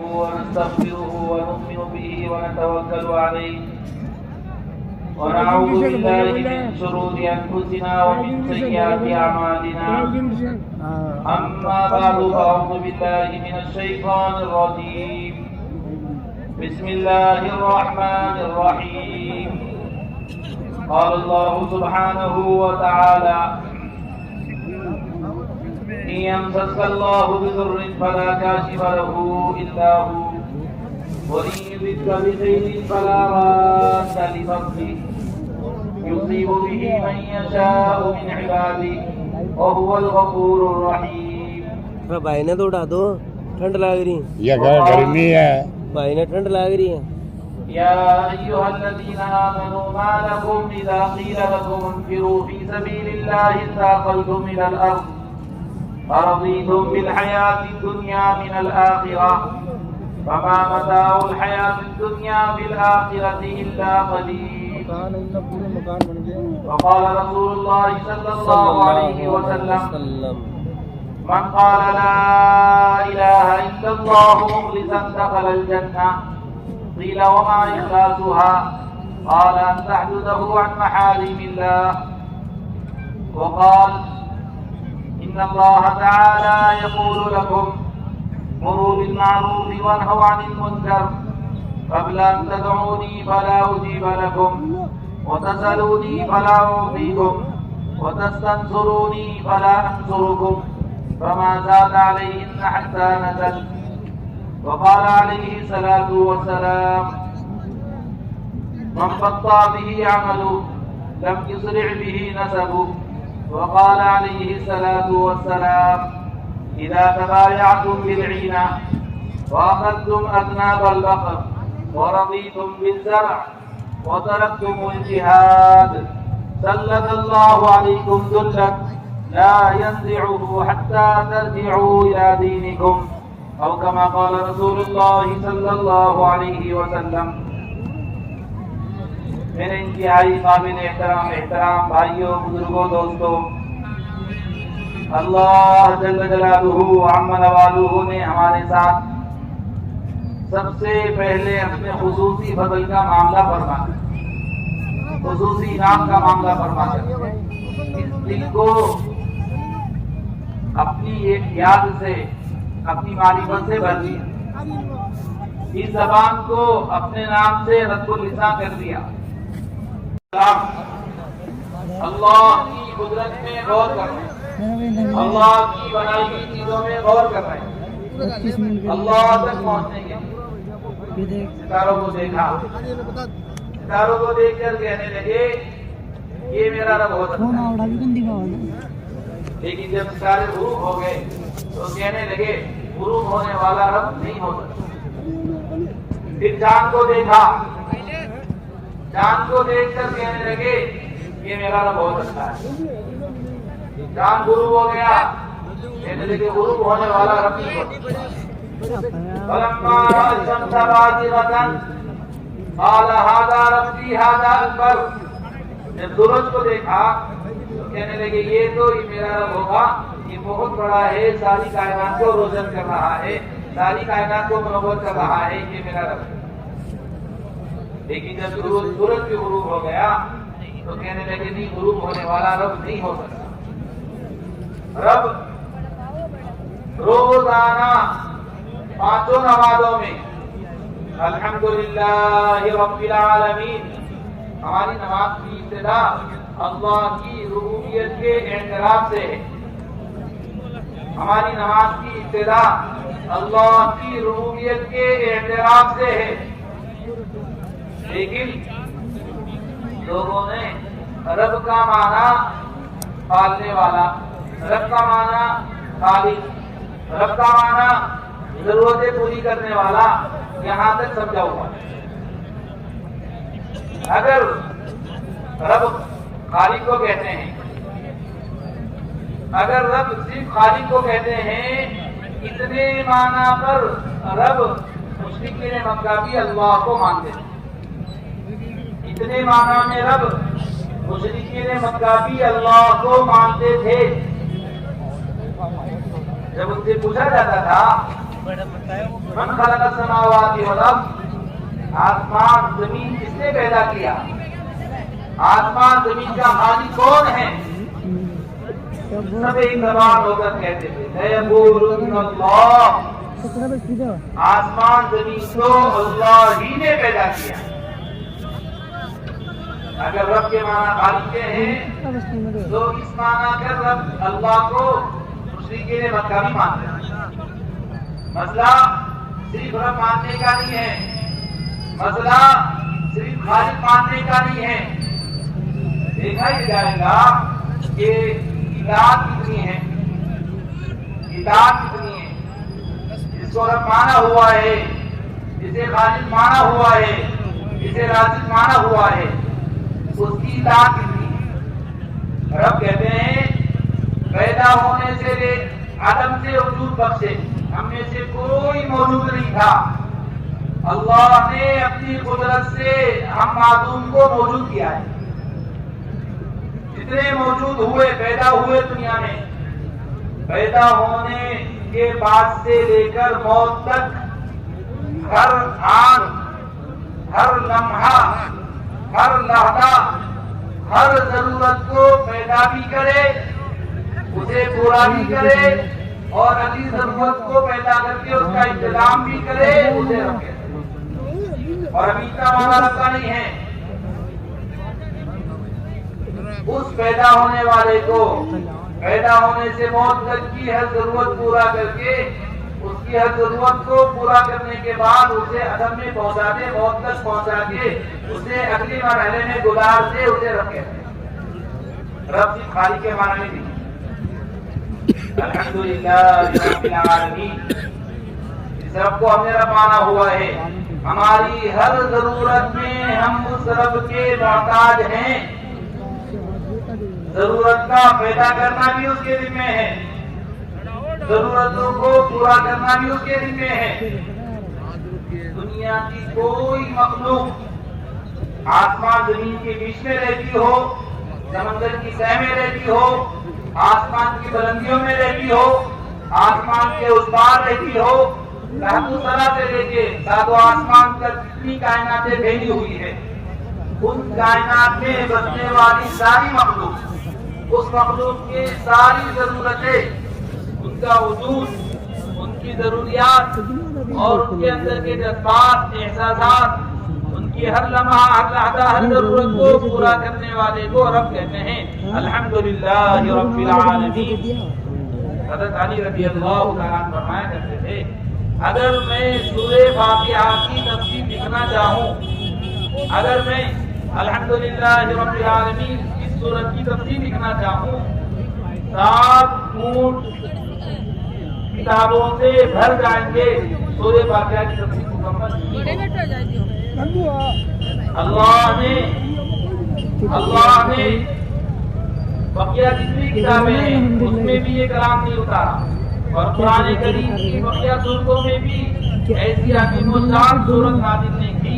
ونستغفره ونؤمن به ونتوكل عليه ونعوذ بالله من شرور أنفسنا ومن سيئات أعمالنا أما بعد فأعوذ بالله من الشيطان الرجيم بسم الله الرحمن الرحيم قال الله سبحانه وتعالى إن يمسسك الله بضر فلا كاشف له إلا هو وإن يردك بخير فلا راد لفضله يصيب به من يشاء من عباده وهو الغفور الرحيم. بھائی نے تو اٹھا دو، ٹھنڈ لگ رہی یہ گرمی ہے. بھائی نے ٹھنڈ لگ رہی ہے. يا أيها الذين آمنوا ما لكم إذا قيل لكم انفروا في سبيل الله اثاقلتم إلى الأرض أرضيتم بالحياة الدنيا من الآخرة فما متاع الحياة الدنيا في الآخرة إلا قليل. وقال رسول الله صلى الله عليه وسلم من قال لا إله إلا الله مخلصا دخل الجنة. قيل وما إخلاصها؟ قال أن تحدثه عن محارم الله. وقال إن الله تعالى يقول لكم مروا بالمعروف وانهوا عن المنكر قبل أن تدعوني فلا أجيب لكم وتسألوني فلا أعطيكم وتستنصروني فلا أنصركم فما زاد عليهن حتى نزل. وقال عليه الصلاة والسلام من بطأ به عمله لم يسرع به نسبه. وقال عليه الصلاة والسلام إذا تبايعتم بالعينة وأخذتم أذناب البقر ورضيتم بالزرع وتركتم الجهاد سلط الله عليكم ذلا لا ينزعه حتى ترجعوا إلى دينكم أو كما قال رسول الله صلى الله عليه وسلم. میرے انتہائی قابل احترام بھائیوں، بزرگوں، دوستوں، اللہ جل جلالہ عم نوالہ نے ہمارے ساتھ سب سے پہلے اپنے خصوصی فضل کا معاملہ فرمایا، خصوصی انعام کا معاملہ فرمایا. اس دل کو اپنی ایک یاد سے، اپنی معرفت سے بھر دیا، اس زبان کو اپنے نام سے رب اللسان کر دیا. اللہ کی قدرت میں غور کر رہے ہیں، اللہ کی بنائی ہوئی چیزوں میں غور کر رہے ہیں. اللہ تک پہنچنے کے لیے ستاروں کو دیکھا، ستاروں کو دیکھ کر کہنے لگے یہ میرا رب ہو سکتا ہے. لیکن جب ستارے غروب ہو گئے تو کہنے لگے غروب ہونے والا رب نہیں ہو سکتا. پھر چاند کو دیکھا، چاند کو دیکھ کر کہنے لگے یہ میرا رب ہو سکتا ہے. چاند غروب ہو گیا، کہنے لگے غروب ہونے والا رب نہیں ہو سکتا. فلما رأى الشمس بازغة قال هذا ربي هذا أكبر. جب سورج کو دیکھا تو کہنے لگے یہ تو میرا رب ہوگا، یہ بہت بڑا ہے، ساری کائنات کو روشن کر رہا ہے، ساری کائنات کو منور کر رہا ہے، یہ میرا رب ہے. لیکن جب سورج بھی غروب ہو گیا تو کہنے لگے نہیں، غروب ہونے والا رب نہیں ہو سکتا. رب روزانہ پانچوں نمازوں میں الحمدللہ رب العالمین، ہماری نماز کی ابتدا اللہ کی ربوبیت کے اعتراف سے ہے. ہماری نماز کی ابتدا اللہ کی ربوبیت کے اعتراف سے ہے. لیکن لوگوں نے رب کا معنی پالنے والا، رب کا معنی خالق، رب کا معنی ضرورتیں پوری کرنے والا یہاں تک سمجھا ہوا. اگر رب خالق کو کہتے ہیں، اگر رب صرف خالق کو کہتے ہیں، اتنے معنی پر رب مشرکین مکہ بھی اللہ کو مانتے ہیں. اتنے معنی میں رب مشرکین مکہ بھی اللہ کو مانتے تھے. جب ان سے پوچھا جاتا تھا من خلق السماوات والارض، آسمان زمین کس نے پیدا کیا؟ آسمان زمین کا خالق کون ہے؟ سب ایک زبان ہو کر کہتے تھے سیقولون اللہ، آسمان زمین کو اللہ ہی نے پیدا کیا۔ اگر رب کے معنی خالق کے ہیں تو اس معنی کر رب اللہ کو مشرکین مکہ بھی مانتے ہیں۔ مسئلہ صرف رب ماننے کا نہیں ہے، مسئلہ صرف خالق ماننے کا نہیں ہے۔ دیکھا ہی جائے گا کہ اطاعت کتنی ہے، اطاعت کتنی ہے۔ جس کو رب مانا ہوا ہے، جسے خالق مانا ہوا ہے، جسے رازق مانا ہوا ہے، اس کی اطاعت کتنی ہے۔ رب کہتے ہیں پیدا ہونے سے لے عدم سے وجود بخشے ہم میں سے کوئی موجود نہیں تھا، اللہ نے اپنی قدرت سے ہم معدوم کو موجود کیا ہے۔ جتنے موجود ہوئے، پیدا ہوئے دنیا میں، پیدا ہونے کے بعد سے لے کر موت تک ہر آن، ہر لمحہ، ہر لحظہ، ہر ضرورت کو پیدا بھی کرے، اسے پورا بھی کرے، اور اگلی ضرورت کو پیدا کر کے اس کا انتظام بھی کرے، اسے رکھے۔ اور ابھی اتنا مانا رکھا نہیں ہے، اس پیدا ہونے والے کو پیدا ہونے سے موت تک کی ہر ضرورت پورا کر کے، اس کی ہر ضرورت کو پورا کرنے کے بعد اسے عدم میں پہنچا دے، موت تک پہنچا کے اسے اگلی مرحلے میں گزار دے، اسے رکھے۔ رب کی خالق کے معنی میں نہیں۔ الحمدللہ رب العالمین، اس رب کو ہم نے رب مانا ہوا ہے۔ ہماری ہر ضرورت میں ہم اس رب کے محتاج ہیں، ضرورت کا پیدا کرنا بھی اس کے ذمہ ہے، ضرورتوں کو پورا کرنا بھی اس کے ذمہ ہے۔ دنیا کی کوئی مخلوق آسمان زمین کے بیچ میں رہتی ہو، سمندر کی تہہ میں رہتی ہو، آسمان کی بلندیوں میں رہتی ہو، آسمان کے اس پار رہتی ہو، لہو سرا سے لے کے ساتوں آسمان تک جتنی کائناتیں پھیلی ہوئی ہے، ان کائنات میں بسنے والی ساری مخلوق، اس مخلوق کی ساری ضرورتیں، ان کا وجود، ان کی ضروریات اور ان کے اندر کے جذبات، احساسات، ان کی ہر لمحہ، ہر لحظہ، ہر ضرورت کو پورا کرنے والے کو رب کہتے ہیں۔ الحمدللہ رب العالمین۔ حضرت علی رضی اللہ تعالیٰ عنہ فرمایا کرتے تھے اگر میں سورہ فاتحہ کی تفسیر لکھنا چاہوں، اگر میں الحمدللہ رب العالمین اس سورت کی تفسیر لکھنا چاہوں، 7 اونٹ کتابوں سے بھر جائیں گے سورہ فاتحہ کی تفسیر مکمل۔ اللہ نے بقیہ جتنی کتابیں ہیں اس میں بھی یہ کلام نہیں اتارا، اور قرآن کریم کی بقیہ صورتوں میں بھی ایسی حکیم و شان صورت نازل نہیں کی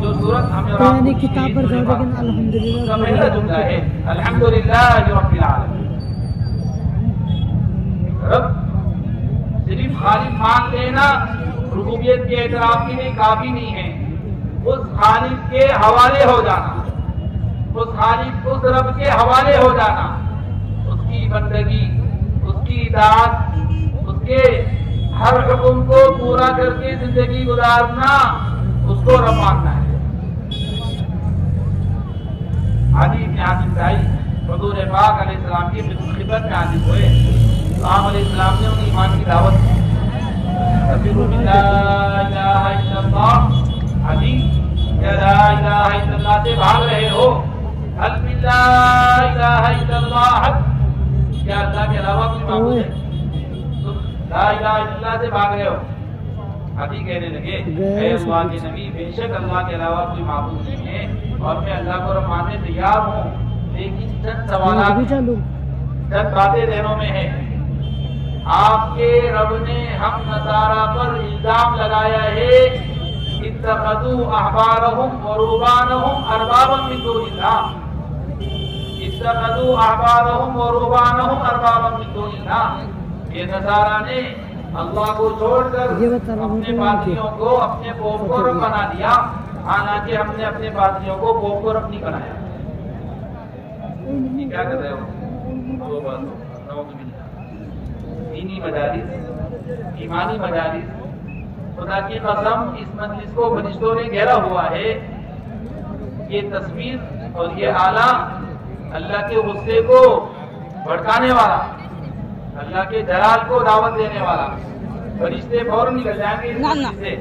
جو صورت ہمیں کا پہلا جملہ ہے الحمدللہ رب العالمین۔ رب صرف خالق مان لینا ربوبیت کے اعتراف کے لیے کافی نہیں ہے، اس خالق کے حوالے ہو جانا، اس خالق اس رب کے حوالے ہو جانا، اس کی بندگی، اس کی اطاعت، اس کے ہر حکم کو پورا کر کے زندگی گزارنا، اس کو رب ماننا ہے۔ عدی بن حاتم طائی حضور پاک علیہ السلام کی خدمت میں حاضر ہوئے، آپ علیہ السلام نے انہیں ایمان کی دعوت دی۔ لا الہ الا اللہ، عدی کیا لا الہ الا اللہ سے بھاگ رہے ہو؟ حل من لا الہ الا اللہ، کیا اللہ کے علاوہ کوئی معبود ہے؟ تم لا الہ الا اللہ سے بھاگ رہے ہو؟ عدی کہنے لگے اے اللہ کے نبی، بے شک اللہ کے علاوہ کوئی معبود نہیں ہے اور میں اللہ کو رب ماننے تیار ہوں، لیکن چند سوالات، چند باتیں ذہنوں میں ہیں۔ آپ کے رب نے ہم نصارا پر الزام لگایا ہے اتخذوا احبارهم ورهبانهم اربابا من دون اللہ، اتخذوا احبارهم ورهبانهم اربابا من دون اللہ، یہ نصارا نے اللہ کو چھوڑ کر اپنے پادریوں کو اپنے پوپ کو رب بنا دیا، حالانکہ ہم نے اپنے پادریوں کو پوپ کو رب نہیں بنایا۔ یہ کیا کر رہے ہو؟ دینی مجالس، ایمانی مجالس، خدا کی قسم اس مجلس کو فرشتوں نے گھیرا ہوا ہے۔ یہ تصویر اور یہ آلہ اللہ کے غصے کو بھڑکانے والا، اللہ کے جلال کو دعوت دینے والا، فرشتے فوراً نکل جائیں گے اس مجلس سے۔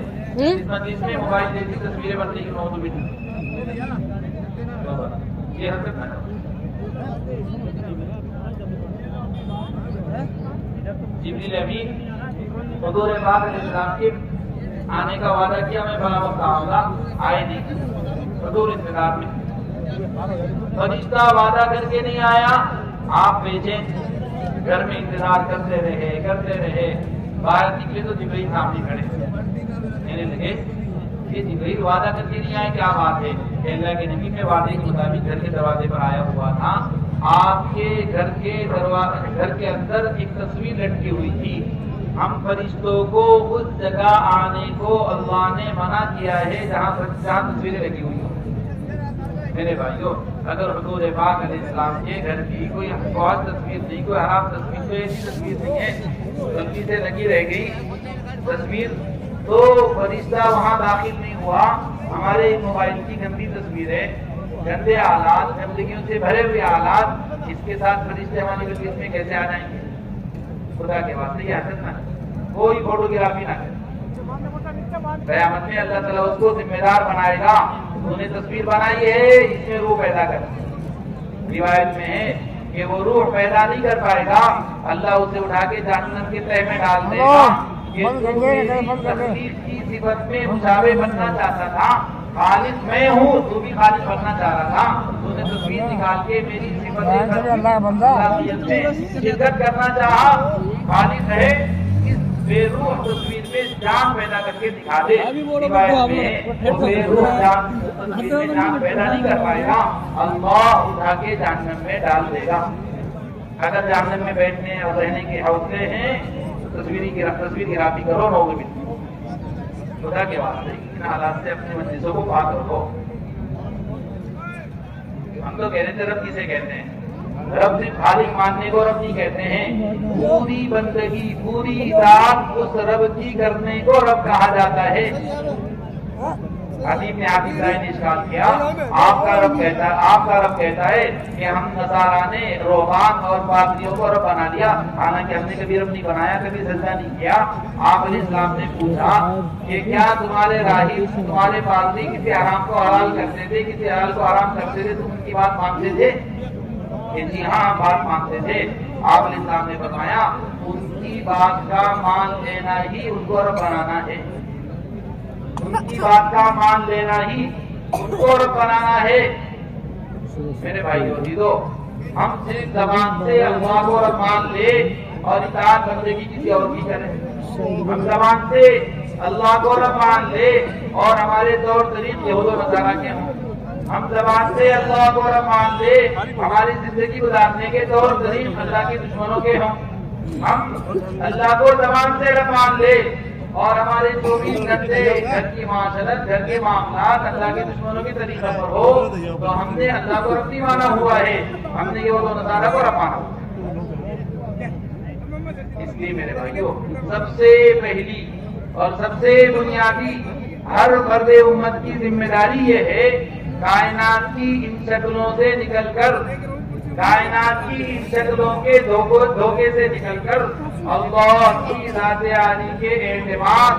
اس مجلس میں موبائل جیسی تصویریں بننے کی موضوع بھی نہیں۔ یہ حرکت نہ کرو۔ جبریل امین حضور پاک علیہ السلام کے آنے کا وعدہ کیا، میں بلا وقت آؤں گا، آئے نہیں، حضور انتظار میں۔ فرشتہ وعدہ کر کے نہیں آیا، آپ بھیجیں، گھر میں انتظار کرتے رہے، باہر نکلے تو جبریل سامنے کھڑے، کہنے لگے یہ جبریل وعدہ کر کے نہیں آئے، کیا بات ہے؟ کہ اللہ کے نبی میں وعدے کے مطابق گھر کے دروازے پر آیا ہوا تھا، آپ کے گھر کے اندر ایک تصویر لٹکی ہوئی تھی، ہم فرشتوں کو اس جگہ آنے کو اللہ نے منع کیا ہے جہاں تصویریں لگی ہوئی ہیں۔ میرے بھائیوں، اگر حضور پاک علیہ السلام کے گھر کی کوئی بہت تصویر نہیں، کوئی حرام تصویر، تو ایسی تصویر نہیں ہے، غلطی سے لگی رہ گئی تصویر تو فرشتہ وہاں داخل نہیں ہوا۔ ہمارے موبائل کی گندی تصویریں، گندے آلات، گندگیوں سے بھرے ہوئے آلات، اس کے ساتھ فرشتے ہماری مجلس میں کیسے آ جائیں گے؟ خدا کے واسطے یہ حرکت نہ کرے، کوئی فوٹوگرافی نہ کرے۔ قیامت میں اللہ تعالیٰ اس کو ذمہ دار بنائے گا، انہوں نے تصویر بنائی ہے، اس میں روح پیدا کر۔ روایت میں ہے کہ وہ روح پیدا نہیں کر پائے گا، اللہ اسے اٹھا کے جہنم کے تہہ میں ڈال دے گا۔ یہ تصویر کی صفت میں مشابہ بننا چاہتا تھا، خالص میں ہوں، تو بھی خالص بننا چاہ رہا تھا، تو نے تصویر نکال کے میری صفت میں شرکت کرنا چاہا، خالص ہے، اس بے روح تصویر میں جان پیدا کر کے دکھا دے۔ روایت میں وہ بے روح تصویر میں جان پیدا نہیں کر پائے گا، اللہ اٹھا کے جہنم میں ڈال دے گا۔ اگر جہنم میں بیٹھنے اور رہنے کے حوصلے ہیں، تصویر گرافی کرو، نوکری ملتی۔ خدا کے واسطے ان حالات سے اپنے مجلسوں کو پاک رکھو۔ ہم تو کہنے تھے رب کسے کہتے ہیں؟ رب صرف خالق ماننے کو رب نہیں کہتے ہیں، پوری بندگی، پوری اطاعت اس رب کی کرنے کو رب کہا جاتا ہے۔ حدیث نے آپ اسرائیل نے اشکال کیا، آپ کا رب کہتا ہے کہ ہم نصارہ نے روحان اور پادریوں کو رب بنا لیا، حالانکہ ہم نے کبھی رب نہیں بنایا، کبھی سجدہ نہیں کیا۔ آپ علیہ السلام نے پوچھا کہ کیا تمہارے راہب، تمہارے پادری کسی حرام کو حلال کرتے تھے، کسی حلال کو حرام کرتے تھے، تم ان کی بات مانتے تھے؟ کہ جی ہاں، بات مانتے تھے۔ آپ علیہ السلام نے فرمایا ان کی بات کا مان لینا ہی ان کو رب بنانا ہے، ان کی بات کا مان لینا ہی ان کو رب بنانا ہے۔ میرے بھائیو عزیزو، ہم صرف زبان سے اللہ کو رب مان لے اور اطاعت بندگی کسی اور کی کریں، ہم زبان سے اللہ کو رب مان لے اور ہمارے طور طریق یہود و نصارہ کے ہوں، ہم زبان سے اللہ کو رب مان لے، ہماری زندگی گزارنے کے طور طریق اللہ کے دشمنوں کے ہوں، ہم اللہ کو زبان سے رب مان لے اور ہمارے 24 گھنٹے گھر کی معاشرت، گھر کے معاملات اللہ کے دشمنوں کے طریقہ پر ہو، تو ہم نے اللہ کو رب نہیں مانا ہوا ہے، ہم نے یہود و نصارہ کو رب مانا۔ اس لیے میرے بھائیو، سب سے پہلی اور سب سے بنیادی ہر فرد امت کی ذمہ داری یہ ہے، کائنات کی ان شکلوں سے نکل کر، کائنات کی ان شکلوں کے دھوکے سے نکل کر اللہ کی ذات عالی کے اعتماد،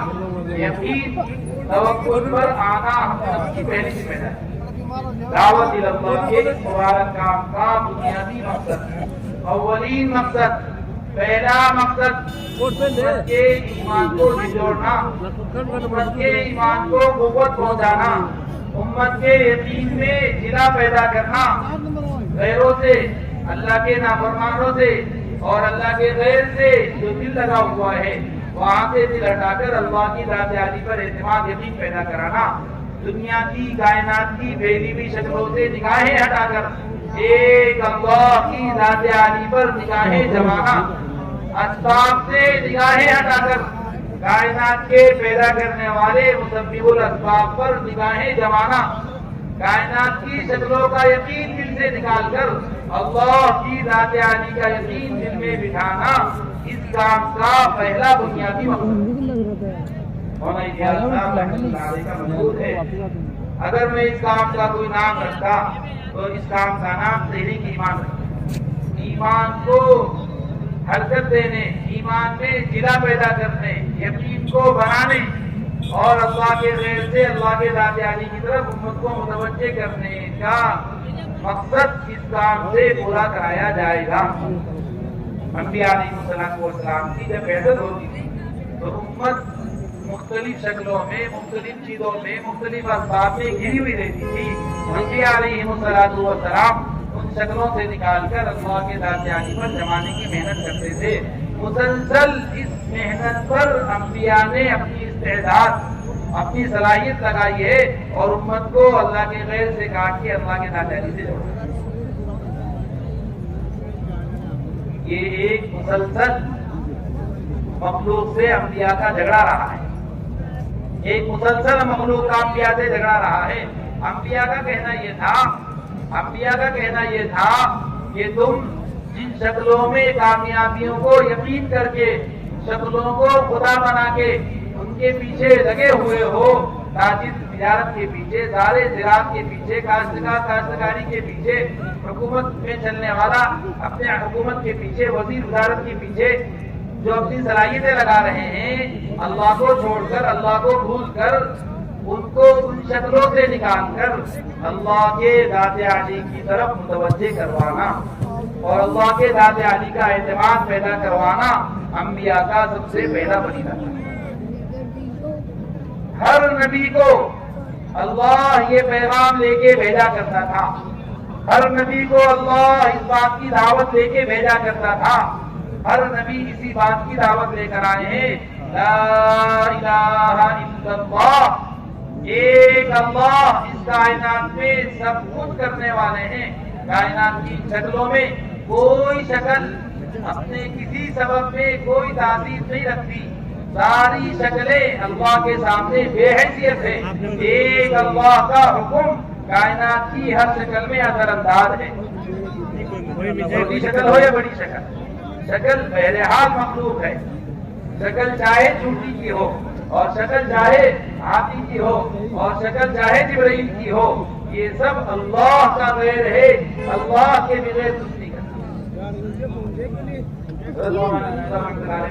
یقین، توکل پر آنا ہم سب کی پہلی ذمہ داری۔ دعوت اللہ کے اس مبارک کام کا بنیادی مقصد، اولین مقصد، پہلا مقصد امت کے ایمان کو جوڑنا، امت کے ایمان کو قوت پہنچانا، امت کے یقین میں جلا پیدا کرنا، غیروں سے، اللہ کے نافرمانوں سے اور اللہ کے غیر سے جو دل لگا ہوا ہے وہاں سے دل ہٹا کر اللہ کی ذات عالی پر اعتماد، یقین پیدا کرانا، دنیا کی، کائنات کی پھیلی ہوئی شکلوں سے نگاہیں ہٹا کر ایک اللہ کی ذات عالی پر نگاہیں جمانا، اسباب سے نگاہیں ہٹا کر کائنات کے پیدا کرنے والے مسبب الاسباب پر نگاہیں جمانا، کائنات کی شکلوں کا یقین دل سے نکال کر اللہ کی ذات عالی کا یقین دل میں بٹھانا، اس کام کا پہلا بنیادی مقصد کا مقصود ہے۔ اگر میں اس کام کا کوئی نام رکھتا تو اس کام کا نام تحریک ایمان رکھتا۔ ایمان کو حرکت دینے، ایمان میں جلا پیدا کرنے، یقین کو بنانے اور اللہ کے غیر سے اللہ کے ذات عالی کی طرف امت کو متوجہ کرنے کا مقصد اس کام سے پورا کرایا جائے گا۔ انبیاء علیہ السلام کی جب بعثت ہوتی تھی تو امت مختلف شکلوں میں، مختلف چیزوں میں، مختلف اسباب میں گھری ہوئی رہتی تھی۔ انبیاء علیہ السلام ان شکلوں سے نکال کر اللہ کے ذات عالی پر جمانے کی محنت کرتے تھے۔ مسلسل اس محنت پر انبیاء نے اپنی استعداد، اپنی صلاحیت لگائی ہے اور امت کو اللہ کے غیر سے کاٹ کے اللہ کے ذات عالی سے جوڑا۔ یہ ایک مسلسل مخلوق سے انبیاء کا جھگڑا رہا ہے، ایک مسلسل مخلوق کا انبیاء سے جھگڑا رہا ہے۔ انبیاء کا کہنا یہ تھا کہ تم جن شکلوں میں کامیابیوں کو یقین کر کے، شکلوں کو خدا بنا کے ان کے پیچھے لگے ہوئے ہو، تاجر تجارت کے پیچھے، زارع زراعت کے پیچھے، کاشتکار کاشتکاری کے پیچھے، حکومت میں چلنے والا اپنے حکومت کے پیچھے، وزیر وزارت کے پیچھے جو اپنی صلاحیتیں لگا رہے ہیں، اللہ کو چھوڑ کر، اللہ کو بھول کر، ان کو ان شکلوں سے نکال کر اللہ کے ذات عالی کی طرف متوجہ کروانا اور اللہ کے ذات عالی کا اعتماد پیدا کروانا انبیاء کا سب سے پہلا فریضہ تھا۔ ہر نبی کو اللہ یہ پیغام لے کے بھیجا کرتا تھا، ہر نبی کو اللہ اس بات کی دعوت لے کے بھیجا کرتا تھا، ہر نبی اسی بات کی دعوت لے کر آئے ہیں، لا الہ الا اللہ، ایک اللہ اس کائنات میں سب کچھ کرنے والے ہیں۔ کائنات کی شکلوں میں کوئی شکل اپنے کسی سبب میں کوئی تاثیر نہیں رکھتی، ساری شکلیں اللہ کے سامنے بے حیثیت ہے۔ ایک اللہ کا حکم کائنات کی ہر شکل میں اثر انداز ہے، چھوٹی شکل ہو یا بڑی شکل، شکل بہرحال مخلوق ہے، شکل چاہے چونٹی کی ہو اور شکل چاہے ہاتھی کی ہو اور شکل چاہے جبرائیل کی ہو، یہ سب اللہ کا غیر ہے، اللہ کے بغیر کچھ نہیں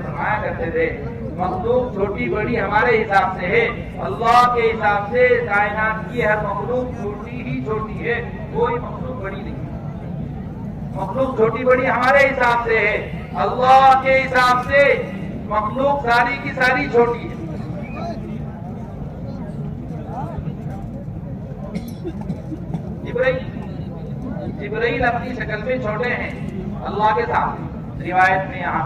فرمایا کرتے تھے مخلوق چھوٹی بڑی ہمارے حساب سے ہے، اللہ کے حساب سے کائنات کی ہر مخلوق چھوٹی ہی چھوٹی ہے، کوئی مخلوق بڑی نہیں۔ مخلوق چھوٹی بڑی ہمارے حساب سے ہے، اللہ کے حساب سے مخلوق ساری کی ساری چھوٹی ہے۔ جبرائیل اپنی شکل میں چھوٹے ہیں اللہ کے سامنے، روایت میں یہاں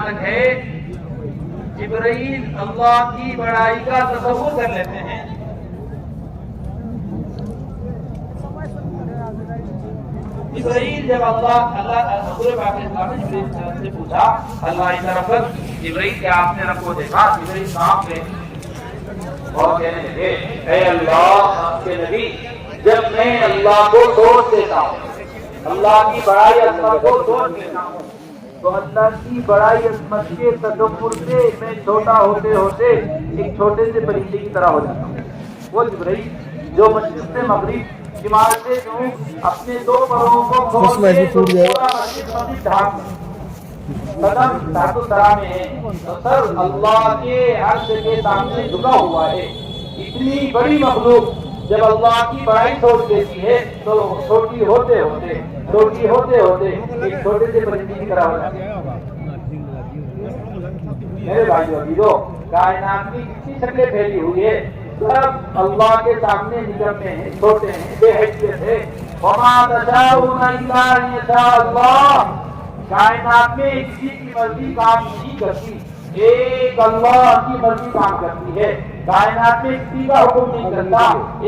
تک ہے جبرائیل اللہ کی بڑائی کا تصور کر لیتے ہیں۔ جبرائیل جب اللہ سے پوچھا اللہ کی طرف جبرائیل کیا آپ نے رب کو دیکھا؟ جبرائیل صاحب نے اور کہنے لگے اے اللہ آپ کے نبی، جب میں اللہ کو سوچ دیتا ہوں، اللہ کی بڑائی عظمت کو سوچ لیتا ہوں، تو اللہ کی بڑائی عظمت کے تدبر سے میں چھوٹا ہوتے ہوتے ایک چھوٹے سے پرندے کی طرح ہو جاتا ہوں۔ وہ جبرائیل جو مشرق سے مغرب، شمال سے جنوب اپنے دو پروں کو کھول کے پورا مسجد ڈھانپ قدم تحت الثرا میں ہے، سر اللہ کے عرش کے سامنے جھکا ہوا ہے۔ اتنی بڑی مخلوق جب اللہ کی بڑائی سوچ دیتی ہے تو چھوٹی ہوتے ہوتے ایک چھوٹے سے پرندے کی طرح ہو جاتی ہے۔ میرے بھائیو عزیزو، کائنات کی کتنی شکلیں پھیلی ہوئی ہے، سب اللہ کے سامنے نکلتے ہیں، چھوٹے ہیں، بے حیثیت ہے۔ وما تشاءون الا ان یشاء اللہ، کائنات میں کسی کی مرضی کام نہیں کرتی، ایک اللہ کی مرضی کام کرتی ہے۔ کائنات میں کسی کا حکم نہیں کرتا،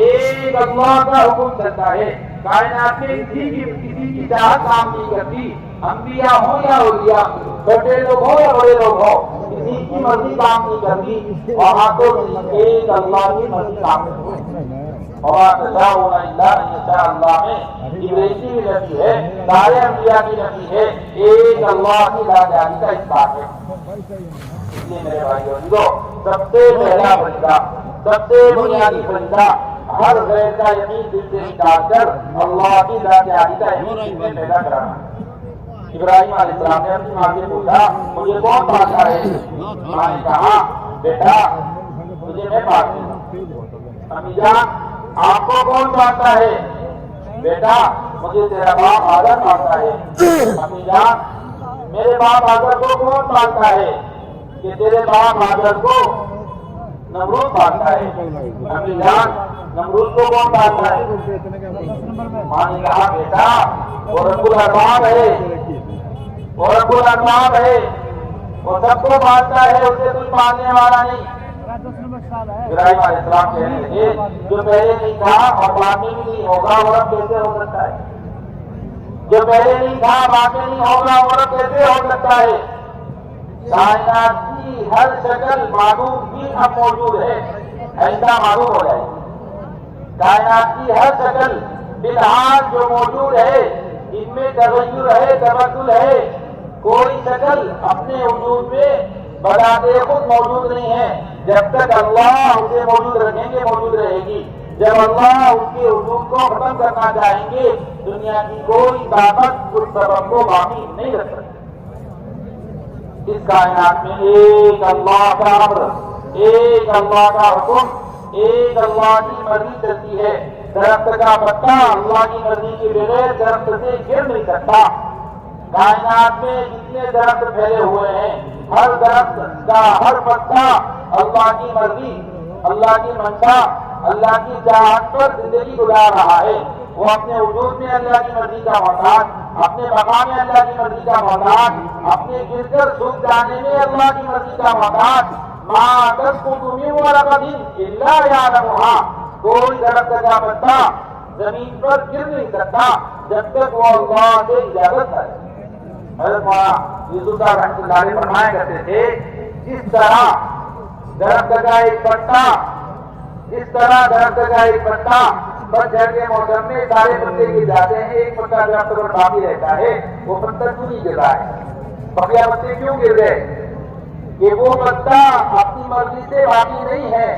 ایک اللہ کا حکم کرتا ہے۔ کائنات میں کسی کی چاہت کام نہیں کرتی، انبیاء ہوں یا اولیاء، چھوٹے لوگ ہوں یا بڑے لوگ ہوں، کسی کی مرضی کام نہیں کرتی، وہاں تو ایک اللہ کی مرضی کام کرتی ہے۔ اور تشاءون الا ان یشاء اللہ میں ابلیس کی بھی نفی ہے، سارے انبیاء کی نفی ہے، ایک اللہ کی ذات کا اس بات ہے۔ اس لیے میرے بھائیوں سب سے پہلا فریضہ، سب سے بنیادی فریضہ، ہر غیر کا یقین دل سے نکال کر اللہ کی ذات عالی کا یقین دل میں پیدا کرانا۔ ابراہیم علیہ السلام نے اپنی ماں سے پوچھا مجھے کون پالتا ہے؟ ماں نے کہا بیٹا مجھے میں پالتی ہوں۔ امی جان آپ کو کون پالتا ہے؟ بیٹا مجھے تیرا باپ آدر پالتا ہے۔ امی جان میرے باپ آدر کو کون پالتا ہے؟ کہ تیرے باپ آدر کو نمرود پالتا ہے۔ امی جان نمرود کو کون پالتا ہے؟ ماں نے کہا بیٹا وہ رب الارباب ہے، وہ رب الارباب ہے، وہ سب کو پالتا ہے، اسے کوئی پالنے والا نہیں۔ ابراہیم علیہ السلام کہنے لگے جو پہلے نہیں تھا اور بعد میں بھی نہیں ہوگا وہ رب کیسے ہو سکتا ہے؟ جو پہلے نہیں تھا بعد میں نہیں ہوگا وہ رب کیسے ہو سکتا ہے؟ کائنات کی ہر شکل معلوم بھی اب موجود ہے، ایسا معلوم ہو جائے۔ کائنات کی ہر شکل فی الحال جو موجود ہے ان میں تغیر ہے، تبدل ہے، کوئی شکل اپنے وجود میں بذات خود موجود نہیں ہے۔ جب تک اللہ اسے موجود رکھیں گے موجود رہے گی، جب اللہ اس کے وجود کو ختم کرنا چاہیں گے دنیا کی کوئی طاقت اس سبب کو باقی نہیں رکھ سکتی۔ اس کائنات میں ایک اللہ کا امر، ایک اللہ کا حکم، ایک اللہ کی مرضی چلتی ہے۔ درخت کا پتا اللہ کی مرضی کے بغیر درخت سے گر نہیں سکتا۔ کائنات میں جتنے درخت پھیلے ہوئے ہیں ہر درخت کا ہر پتا اللہ کی مرضی، اللہ کی منشا، اللہ کی چاہت پر زندگی گزار رہا ہے۔ وہ اپنے وجود میں اللہ کی مرضی کا محتاج، اپنے بقا میں اللہ کی مرضی کا محتاج، اپنے گر کر سوکھ جانے میں اللہ کی مرضی کا محتاج۔ ما تسقط من ورقۃ الا یعلمھا، کوئی درخت کا پتا زمین پر گر نہیں سکتا جب تک وہ اللہ سے اجازت ہے۔ حضرت مولانا یوسف صاحب رحمۃ اللہ علیہ فرمایا کرتے تھے جس طرح درخت کا ایک پتا، اس طرح درخت کا ایک پتا پتجھڑ کے موسم میں سارے پتے گر جاتے ہیں، ایک پتا درخت پر باقی رہتا ہے، وہ پتا کیوں نہیں گر رہا ہے؟ بقیہ پتے کیوں گر گئے؟ کہ وہ پتا اپنی مرضی سے باقی نہیں ہے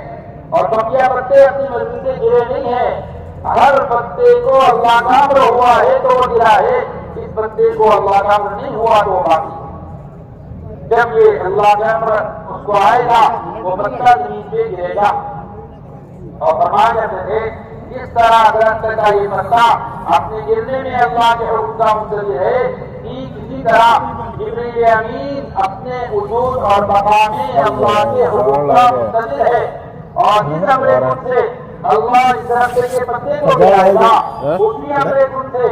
اور بقیہ پتے اپنی مرضی سے گرے نہیں ہیں۔ ہر پتے کو اللہ کا امر ہوا ہے تو وہ گرا ہے، اس پتے کو اللہ کا امر نہیں ہوا تو وہ باقی۔ جب یہ اللہ کا امر اس کو آئے گا وہ پتا زمین پہ گرے گا۔ اور فرمایا کرتے تھے جس طرح درخت کا یہ پتا اپنے گرنے میں اللہ کے حکم کا منتظر ہے، ٹھیک اسی طرح جبریل امین اپنے وجود اور بقا میں اللہ کے حکم کا منتظر ہے۔ اور جس امر کن سے اللہ اس درخت کے پتے کو گرائے گا اسی امر کن سے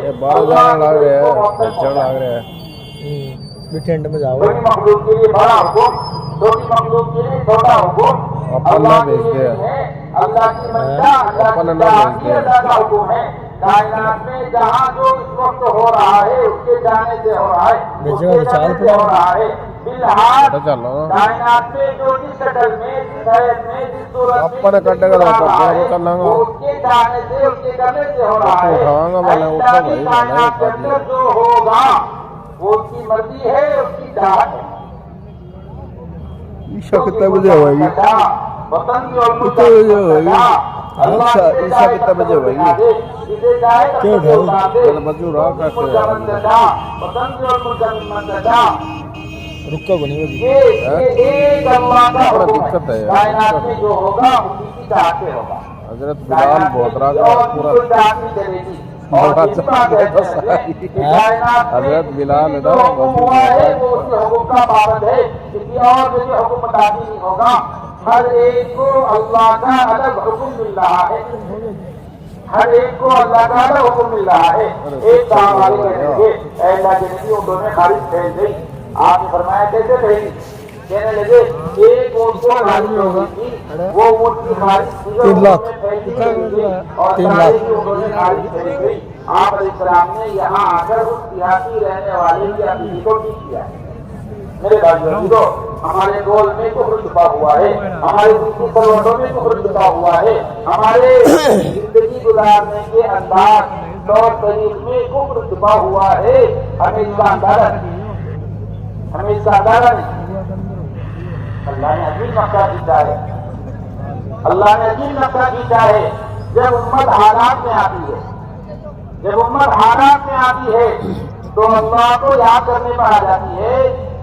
ٹھنڈ میں جاؤ بڑی مخلوق کے لیے بڑا حکم، چھوٹی مخلوق کے لیے چھوٹا حکم، اللہ کے لیے ہے، اللہ کی منشا، اللہ کی رضا کا حکم ہے۔ کائنات میں جہاں جو اس وقت ہو رہا ہے اس کے جانے سے ہو رہا ہے، اس کے جانے سے ہو رہا ہے۔ فی الحال کائنات میں جو جس شکل میں، جس حیث میں، جس صورت میں وہ اس کے جانے سے، اس کے کرنے سے ہو رہا ہے۔ ایسا بھی کائنات کے اندر جو ہوگا وہ اس کی مرضی ہے، اس کی چاہت ہے۔ عشاء کتنے بجے ہوئے گی؟ عشاء کتنے بجے ہوئے گی؟ کیوں اٹھاؤ مزدور آ کرتے رکا بنی ہوگی دقت ہے۔ حضرت بلال بہت حضرت بلال حکم کا پابند ہے، کسی اور کے حکم مطابق نہیں ہوگا۔ ہر ایک کو اللہ کا الگ حکم مل رہا ہے، ہر ایک کو اللہ کا الگ حکم مل رہا ہے۔ ایک کام والے کہیں گے اے اللہ کے نبی ان دونوں میں خارج پھیل گئی، آپ نے فرمایا کیسے پھیلی؟ کہنے لگے ایک اونٹ کو خارج ہوگی تھی، وہ اونٹ کی خارج 3 لاکھ اور 3 سارے لاکھ کی اونٹوں نے خارج کری گئی۔ آپ علیہ السلام نے یہاں آ کر اس دیہاتی رہنے والے کی عقیدے کو ٹھیک کیا ہے۔ میرے بھائیو، ہمارے گول میں کفر چھپا ہوا ہے، ہمارے دوسری سلوٹوں میں کفر چھپا ہوا ہے، ہمارے زندگی گزارنے کے انداز طور طریق میں کفر چھپا ہوا ہے۔ ہمیں اس کا اندازہ نہیں۔ اللہ نے عجیب نقشہ کھینچا ہے، اللہ نے عجیب نقشہ کھینچا ہے۔ جب امت حالات میں آتی ہے تو اللہ کو یاد کرنے پر آ جاتی ہے،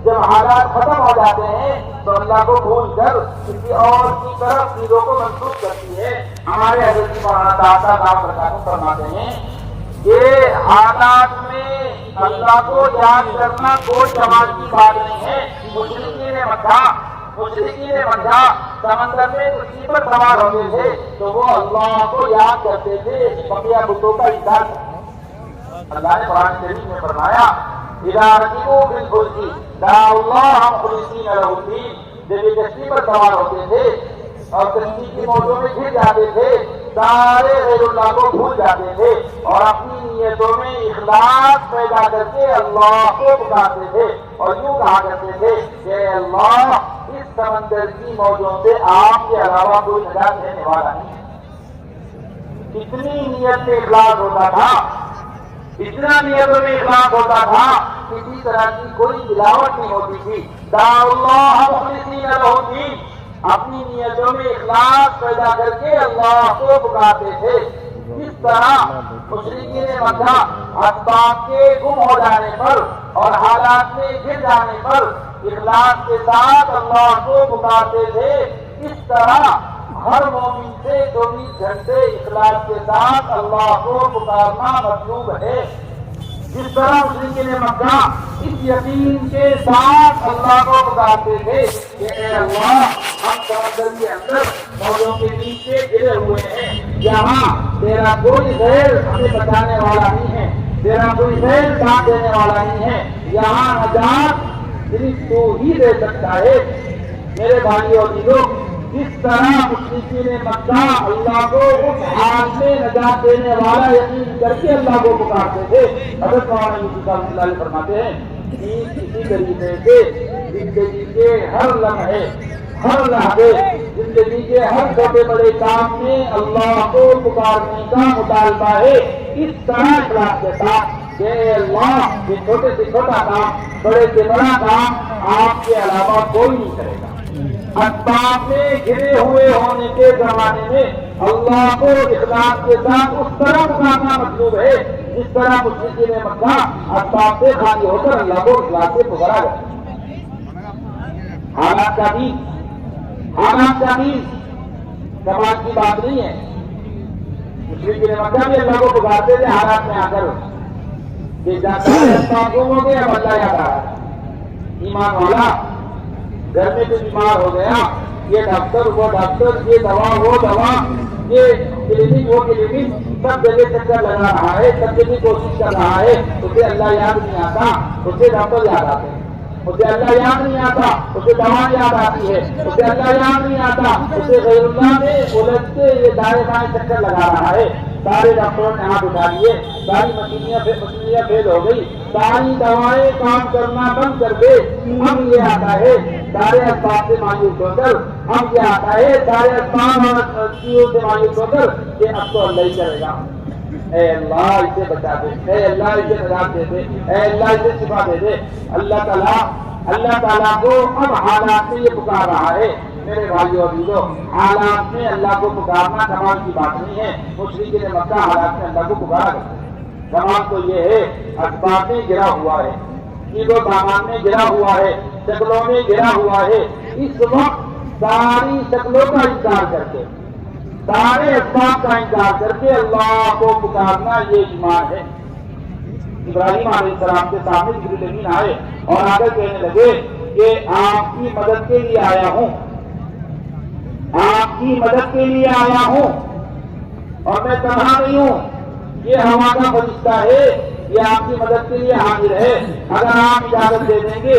جب حالات ختم ہو جاتے ہیں تو اللہ کو بھول کر کسی اور کی طرف چیزوں کو منسوخ کرتی ہے۔ ہمارے حضرت مولانا داتا صاحب برکاتہ فرماتے ہیں کہ حالات میں اللہ کو یاد کرنا کوئی کمال کی بات نہیں ہے۔ مشرکین مکہ سمندر میں کشتی پر سوار ہوتے تھے تو وہ اللہ کو یاد کرتے تھے، بقیہ بتوں کا انکار کرتے تھے۔ اللہ نے قرآن شریف میں فرمایا اذا رکبوا فی الفلک دعوا اللہ مخلصین لہ الدین، جب یہ کشتی پر سوار ہوتے تھے اور کشتی کی موجوں میں گر جاتے تھے، سارے غیر اللہ کو بھول جاتے تھے اور اپنی نیتوں میں اخلاص پیدا کر کے اللہ کو پکارتے تھے اور یوں کہا کرتے تھے کہ اللہ اس سمندر کی موجوں سے آپ کے علاوہ کوئی نجات دینے والا نہیں ہے۔ کتنی نیت میں اخلاص ہوتا تھا، اتنا نیتوں میں اخلاص ہوتا تھا، کسی طرح کی کوئی ملاوٹ نہیں ہوتی تھی۔ دعوا اللہ مخلصین لہ الدین، اپنی نیتوں میں اخلاص پیدا کر کے اللہ کو پکارتے تھے۔ اس طرح مشرکین مکہ اسباب کے گم ہو جانے پر اور حالات میں گر جانے پر اخلاص کے ساتھ اللہ کو پکارتے تھے، اس طرح ہر مومن سے 24 گھنٹے اخلاص کے ساتھ اللہ کو پکارنا مطلوب ہے۔ جس طرح مشرکین مکہ اس یقین کے ساتھ اللہ کو پکارتے تھے کہ اے اللہ، ہم سمندر کے اندر موجوں کے نیچے گرے ہوئے ہیں، یہاں تیرا کوئی غیر ہمیں بچانے والا نہیں ہے، تیرا کوئی غیر ساتھ دینے والا نہیں ہے، یہاں نجات صرف تو ہی دے سکتا ہے۔ میرے بھائی اور لوگ، جس طرح مشرکین مکہ اللہ کو اس حال میں نجات دینے والا یقین کر کے اللہ کو پکارتے تھے، حضرت مولانا یوسف صاحب اللہ علیہ فرماتے ہیں کہ اسی طریقے سے زندگی کے ہر لمحے، ہر لحظے، زندگی کے ہر چھوٹے بڑے کام میں اللہ کو پکارنے کا مطالبہ ہے، اس طرح اخلاص کے ساتھ کہ اللہ یہ چھوٹے سے چھوٹا کام، بڑے سے بڑا کام آپ کے علاوہ کوئی نہیں کرے گا۔ اسباب میں گرے ہوئے ہونے کے زمانے میں اللہ کو اخلاص کے ساتھ اس طرح پکارنا مطلوب ہے جس طرح مشرکین مکہ اسباب سے خالی ہو کر اللہ کو اخلاص سے پکارا جائے۔ حالات کا بھی کمال کی بات نہیں ہے۔ مشرکین مکہ بھی اللہ کو پکارتے تھے حالات میں آ کر کہ جاتا ہے اسباب گم ہو گیا، اب اللہ یاد آ رہا ہے۔ ایمان والا گھر میں جو بیمار ہو گیا، یہ ڈاکٹر وہ ڈاکٹر، یہ دوا وہ دوا، یہ کلینک وہ کلینک، سب جگہ چکر لگا رہا ہے، سب جگہ کوشش کر رہا ہے، اسے اللہ یاد نہیں آتا، اسے ڈاکٹر یاد آتے ہیں۔ اسے اللہ یاد نہیں آتا، اسے دوا یاد آتی ہے، اسے اللہ یاد نہیں آتا، اسے غیر اللہ میں الجھتے یہ دائیں بائیں چکر لگا رہا ہے۔ سارے ڈاکٹروں نے ہاتھ اٹھا لیے، ساری مشینیاں فیل ہو گئی، ساری دوائیں کام کرنا بند کر دے، ہم یہ آتا ہے سارے اسباب سے مایوس ہو کر، ہم یہ آتا ہے سارے اسباب اور چیزوں سے مایوس ہو کر کہ اب تو اللہ ہی کرے گا۔ اے اللہ اسے بچا دے، اے اللہ اسے نجات دے دے، اے اللہ اسے شفا دے دے۔ اللہ تعالیٰ کو اب حالات میں یہ پکار رہا ہے۔ میرے بھائیو اور بھائیوں، حالات میں اللہ کو پکارنا کمال کی بات نہیں ہے۔ مشرکین مکہ حالات میں اللہ کو پکارا کرتے، کمال تو یہ ہے اسباب میں گرا ہوا ہے، چیز و سامان میں گرا ہوا ہے، شکلوں میں گرا ہوا ہے، اس وقت ساری شکلوں کا انکار کر کے، سارے اسباب کا انکار کر کے اللہ کو پکارنا یہ ایمان ہے۔ ابراہیم علیہ السلام کے سامنے جبریل امین آئے اور آ کر کہنے لگے کہ آپ کی مدد کے لیے آیا ہوں، آپ کی مدد کے لیے آیا ہوں، اور میں تنہا نہیں ہوں، یہ ہمارا فرشتہ ہے، یہ آپ کی مدد کے لیے حاضر ہے، اگر آپ اجازت دے دیں گے